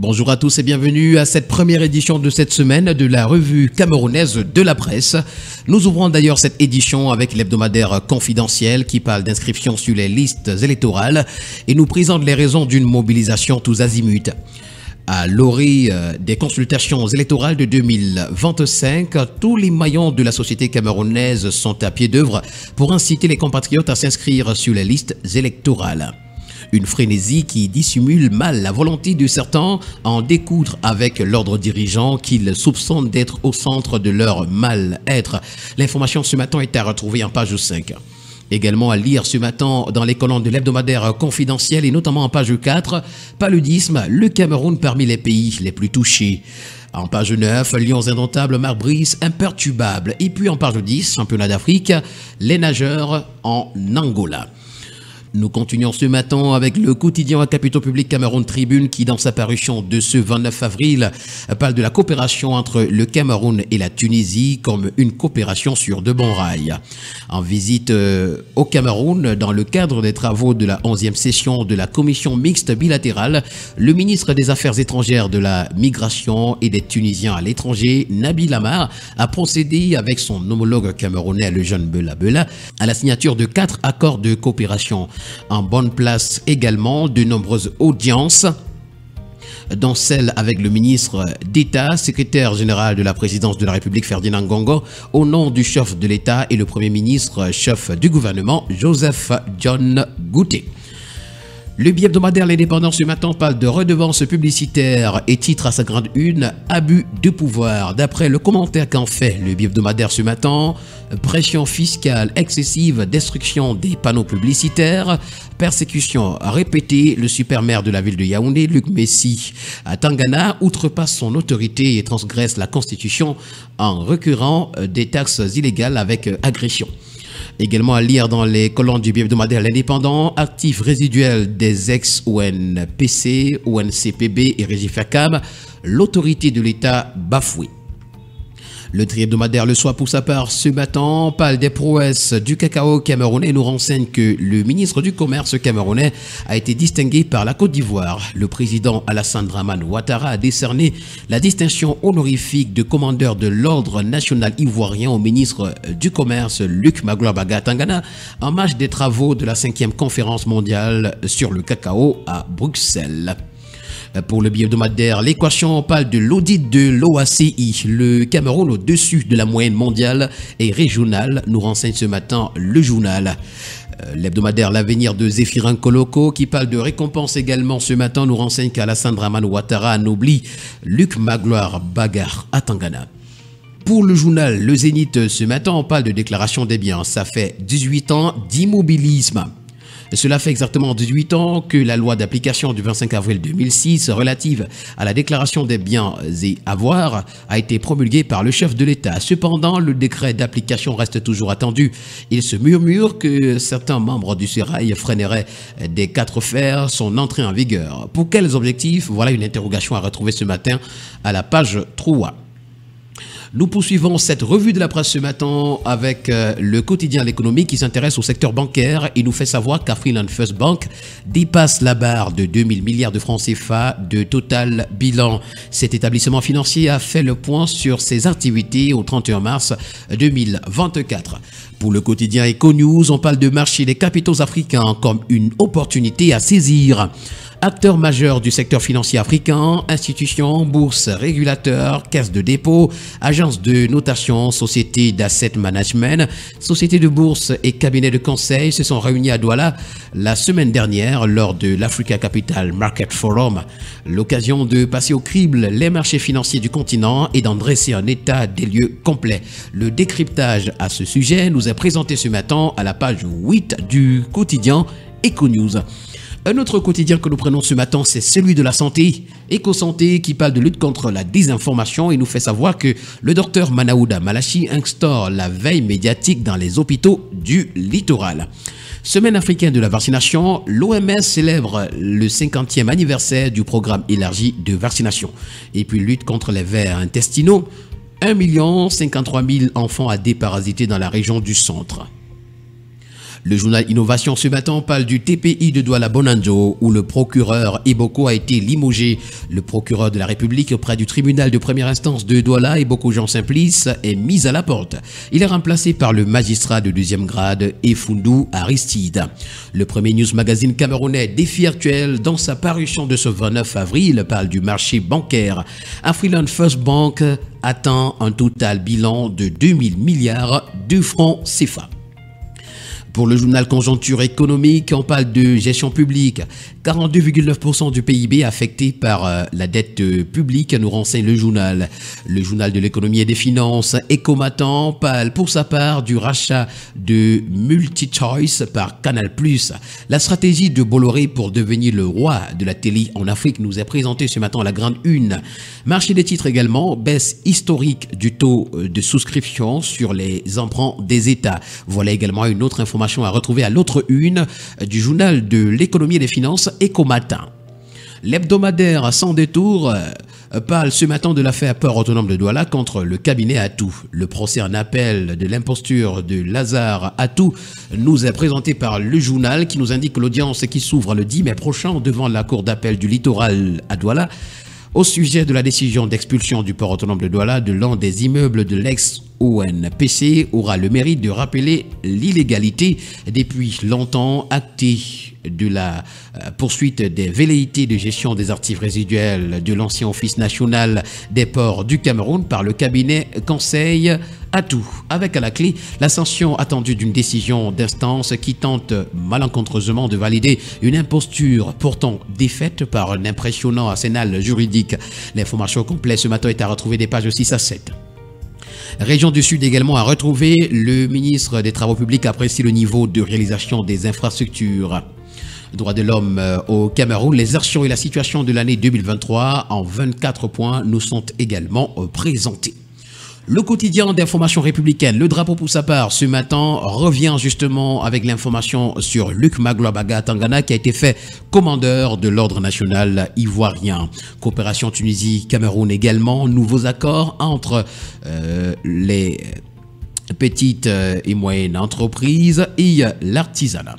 Bonjour à tous et bienvenue à cette première édition de cette semaine de la revue camerounaise de la presse. Nous ouvrons d'ailleurs cette édition avec l'hebdomadaire confidentiel qui parle d'inscription sur les listes électorales et nous présente les raisons d'une mobilisation tous azimuts. À l'orée des consultations électorales de 2025, tous les maillons de la société camerounaise sont à pied d'œuvre pour inciter les compatriotes à s'inscrire sur les listes électorales. Une frénésie qui dissimule mal la volonté de certains en découdre avec l'ordre dirigeant qu'ils soupçonnent d'être au centre de leur mal-être. L'information ce matin est à retrouver en page 5. Également à lire ce matin dans les colonnes de l'hebdomadaire confidentiel et notamment en page 4, paludisme, le Cameroun parmi les pays les plus touchés. En page 9, Lions indomptables, Marc Brice, imperturbable. Et puis en page 10, championnat d'Afrique, les nageurs en Angola. Nous continuons ce matin avec le quotidien à Capitaux Public Cameroun Tribune qui, dans sa parution de ce 29 avril, parle de la coopération entre le Cameroun et la Tunisie comme une coopération sur de bons rails. En visite au Cameroun, dans le cadre des travaux de la 11e session de la commission mixte bilatérale, le ministre des Affaires étrangères, de la Migration et des Tunisiens à l'étranger, Nabil Amar, a procédé avec son homologue camerounais, le jeune Bela Bela, à la signature de 4 accords de coopération. En bonne place également de nombreuses audiences, dont celle avec le ministre d'État, secrétaire général de la présidence de la République Ferdinand Ngongo, au nom du chef de l'État et le premier ministre chef du gouvernement, Joseph John Gouté. Le bi-hebdomadaire L'Indépendant ce matin parle de redevances publicitaires et titre à sa grande une « Abus de pouvoir ». D'après le commentaire qu'en fait le bi-hebdomadaire ce matin, pression fiscale excessive, destruction des panneaux publicitaires, persécution répétée, le super-maire de la ville de Yaoundé, Luc Messi, à Tangana, outrepasse son autorité et transgresse la Constitution en requérant des taxes illégales avec agression. Également à lire dans les colonnes du bi-hebdomadaire L'Indépendant, actifs résiduels des ex-ONPC, ONCPB et Régifercam, l'autorité de l'État bafouée. Le tri-hebdomadaire Le Soir pour sa part ce matin parle des prouesses du cacao camerounais et nous renseigne que le ministre du Commerce camerounais a été distingué par la Côte d'Ivoire. Le président Alassane Dramane Ouattara a décerné la distinction honorifique de commandeur de l'ordre national ivoirien au ministre du Commerce Luc Magloire Baga Tangana en marge des travaux de la 5e conférence mondiale sur le cacao à Bruxelles. Pour le bi-hebdomadaire, l'équation parle de l'audit de l'OACI. Le Cameroun au-dessus de la moyenne mondiale et régionale, nous renseigne ce matin le journal. L'hebdomadaire L'Avenir de Zéphirin Koloko qui parle de récompense également ce matin nous renseigne qu'Alassane Dramane Ouattara anoblit Luc Magloire Bagar à Tangana. Pour le journal Le Zénith ce matin, on parle de déclaration des biens. Ça fait 18 ans d'immobilisme. Cela fait exactement 18 ans que la loi d'application du 25 avril 2006 relative à la déclaration des biens et avoirs a été promulguée par le chef de l'État. Cependant, le décret d'application reste toujours attendu. Il se murmure que certains membres du sérail freineraient des 4 fers son entrée en vigueur. Pour quels objectifs? Voilà une interrogation à retrouver ce matin à la page 3. Nous poursuivons cette revue de la presse ce matin avec le quotidien L'Économie qui s'intéresse au secteur bancaire et nous fait savoir qu'Afriland First Bank dépasse la barre de 2000 milliards de francs CFA de total bilan. Cet établissement financier a fait le point sur ses activités au 31 mars 2024. Pour le quotidien Econews, on parle de marché des capitaux africains comme une opportunité à saisir. Acteurs majeurs du secteur financier africain, institutions, bourses, régulateurs, caisses de dépôt, agences de notation, sociétés d'asset management, sociétés de bourse et cabinets de conseil se sont réunis à Douala la semaine dernière lors de l'Africa Capital Market Forum. L'occasion de passer au crible les marchés financiers du continent et d'en dresser un état des lieux complet. Le décryptage à ce sujet nous est présenté ce matin à la page 8 du quotidien Econews. Un autre quotidien que nous prenons ce matin, c'est celui de la santé. Éco-santé qui parle de lutte contre la désinformation et nous fait savoir que le docteur Manaouda Malachi instaure la veille médiatique dans les hôpitaux du littoral. Semaine africaine de la vaccination, l'OMS célèbre le 50e anniversaire du programme élargi de vaccination. Et puis lutte contre les vers intestinaux, 1 53 000 enfants à déparasiter dans la région du centre. Le journal Innovation ce matin parle du TPI de Douala Bonanjo où le procureur Eboko a été limogé. Le procureur de la République auprès du tribunal de première instance de Douala, Eboko Jean Simplice, est mis à la porte. Il est remplacé par le magistrat de deuxième grade Efundu Aristide. Le premier news magazine camerounais Défi Actuel, dans sa parution de ce 29 avril, parle du marché bancaire. Afriland First Bank atteint un total bilan de 2000 milliards de francs CFA. Pour le journal Conjoncture économique, on parle de gestion publique. 42,9% du PIB affecté par la dette publique, nous renseigne le journal. Le journal de l'économie et des finances, Ecomatant, parle pour sa part du rachat de MultiChoice par Canal+. La stratégie de Bolloré pour devenir le roi de la télé en Afrique nous est présentée ce matin à la grande une. Marché des titres également, baisse historique du taux de souscription sur les emprunts des États. Voilà également une autre information à retrouver à l'autre une du journal de l'économie et des finances Ecomatin. L'hebdomadaire Sans Détour parle ce matin de l'affaire Port Autonome de Douala contre le cabinet Atou. Le procès en appel de l'imposture de Lazare Atou nous est présenté par le journal qui nous indique que l'audience qui s'ouvre le 10 mai prochain devant la cour d'appel du littoral à Douala au sujet de la décision d'expulsion du port autonome de Douala de l'un des immeubles de l'ex-ONPC aura le mérite de rappeler l'illégalité depuis longtemps actée de la poursuite des velléités de gestion des actifs résiduels de l'ancien Office national des ports du Cameroun par le cabinet Conseil Atou, avec à la clé la sanction attendue d'une décision d'instance qui tente malencontreusement de valider une imposture pourtant défaite par un impressionnant arsenal juridique. L'information complète ce matin est à retrouver des pages 6 à 7. Région du Sud également à retrouver, le ministre des Travaux publics apprécie le niveau de réalisation des infrastructures. Droits de l'homme au Cameroun, les actions et la situation de l'année 2023 en 24 points nous sont également présentés. Le quotidien d'information républicaine, le drapeau pour sa part, ce matin revient justement avec l'information sur Luc Magloabaga Tangana qui a été fait commandeur de l'ordre national ivoirien. Coopération Tunisie-Cameroun également, nouveaux accords entre les petites et moyennes entreprises et l'artisanat.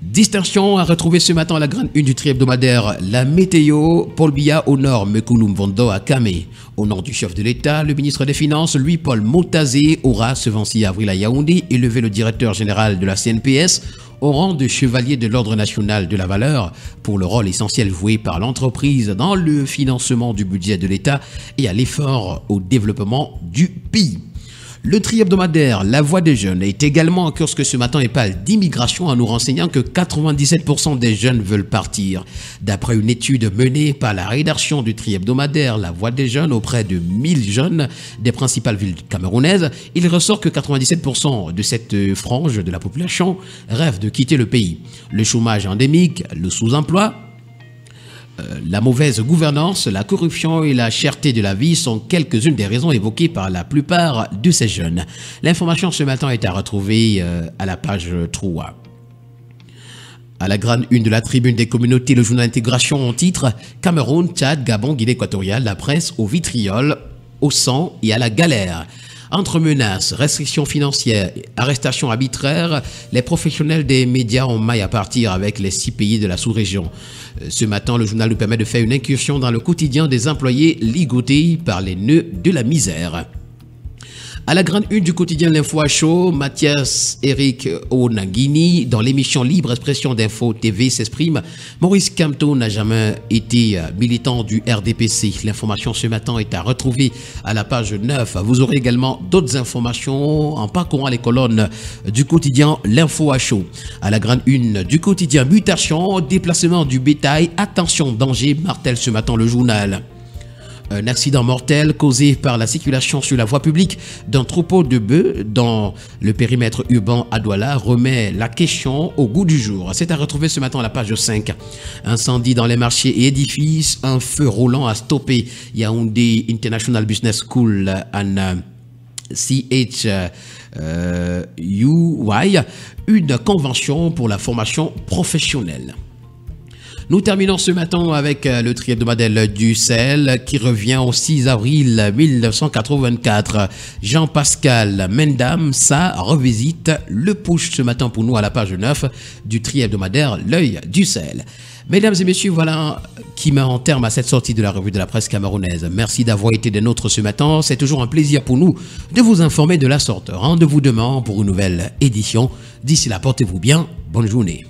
Distinction à retrouver ce matin à la grande une du tri-hebdomadaire. La météo, Paul Biya au nord, Mekouloum Vondo à Kamé. Au nord du chef de l'État, le ministre des Finances, Louis-Paul Motazé, aura ce 26 avril à Yaoundé élevé le directeur général de la CNPS au rang de chevalier de l'ordre national de la valeur pour le rôle essentiel joué par l'entreprise dans le financement du budget de l'État et à l'effort au développement du pays. Le tri-hebdomadaire La Voix des Jeunes est également en kiosque ce matin et parle d'immigration en nous renseignant que 97% des jeunes veulent partir. D'après une étude menée par la rédaction du tri-hebdomadaire La Voix des Jeunes auprès de 1000 jeunes des principales villes camerounaises, il ressort que 97% de cette frange de la population rêvent de quitter le pays. Le chômage endémique, le sous-emploi, la mauvaise gouvernance, la corruption et la cherté de la vie sont quelques-unes des raisons évoquées par la plupart de ces jeunes. L'information ce matin est à retrouver à la page 3. À la grande une de la tribune des communautés, le journal Intégration en titre « Cameroun, Tchad, Gabon, Guinée équatoriale, la presse au vitriol, au sang et à la galère ». Entre menaces, restrictions financières, arrestations arbitraires, les professionnels des médias ont maille à partir avec les 6 pays de la sous-région. Ce matin, le journal nous permet de faire une incursion dans le quotidien des employés ligotés par les nœuds de la misère. À la grande une du quotidien L'Info à chaud, Mathias Eric Onangini, dans l'émission Libre Expression d'Info TV s'exprime. Maurice Kamto n'a jamais été militant du RDPC. L'information ce matin est à retrouver à la page 9. Vous aurez également d'autres informations en parcourant les colonnes du quotidien L'Info à chaud. À la grande une du quotidien Mutation, déplacement du bétail, attention, danger, martèle ce matin le journal. Un accident mortel causé par la circulation sur la voie publique d'un troupeau de bœufs dans le périmètre urbain à Douala remet la question au goût du jour. C'est à retrouver ce matin à la page 5. Incendie dans les marchés et édifices, un feu roulant a stoppé Yaoundé International Business School and CHUY, une convention pour la formation professionnelle. Nous terminons ce matin avec le tri hebdomadaire du sel qui revient au 6 avril 1984. Jean-Pascal Mendam, ça revisite le push ce matin pour nous à la page 9 du tri hebdomadaire L'œil du sel. Mesdames et messieurs, voilà qui met en terme à cette sortie de la revue de la presse camerounaise. Merci d'avoir été des nôtres ce matin. C'est toujours un plaisir pour nous de vous informer de la sorte. Rendez-vous demain pour une nouvelle édition. D'ici là, portez-vous bien. Bonne journée.